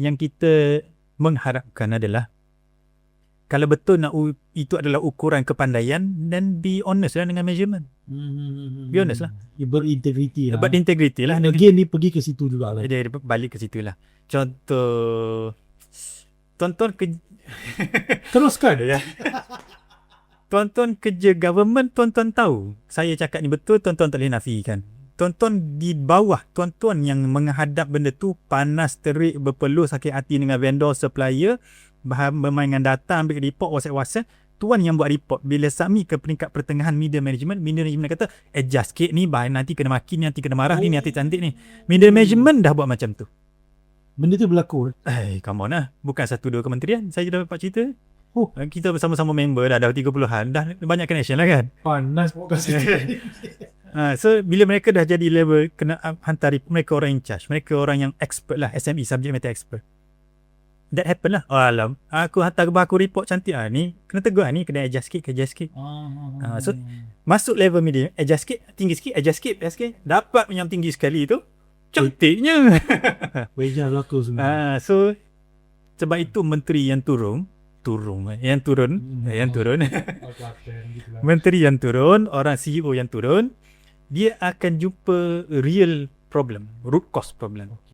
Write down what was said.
Yang kita mengharapkan adalah kalau betul itu adalah ukuran kepandaian, then be honest lah dengan measurement. Be honest lah. Berintegriti lah. Berintegriti lah. Again ni pergi ke situ juga lah. Dia balik ke situ lah. Contoh, tonton Teruskan. Tonton kerja government, tuan-tuan tahu saya cakap ni betul, tuan-tuan tak boleh nafikan. Tuan-tuan di bawah, tuan-tuan yang menghadap benda tu panas, terik, berpeluh, sakit hati dengan vendor, supplier, bermain dengan data, ambil report, WhatsApp, tuan yang buat report. Bila submit ke peringkat pertengahan middle management kata adjust sikit ni, nanti kena maki ni, nanti kena marah ni, nanti cantik ni. Middle management dah buat macam tu. Benda tu berlaku. Come on lah. Bukan 1-2 kementerian saya dah dapat cerita. Kita bersama-sama member dah 30-an, dah banyak connection lah kan. Panas podcast itu. So bila mereka dah jadi level, kena hantar mereka orang in charge, mereka orang yang expert lah, SME, subject matter expert. That happen lah. Alam, aku hantar aku report cantik ni, kena tegur ni, kena adjust sikit, so masuk level medium, adjust sikit, tinggi sikit, adjust sikit, dapat yang tinggi sekali tu cantiknya. Wajah berlaku semua. So sebab itu menteri yang turun menteri yang turun, orang CEO yang turun, dia akan jumpa real problem, root cause problem.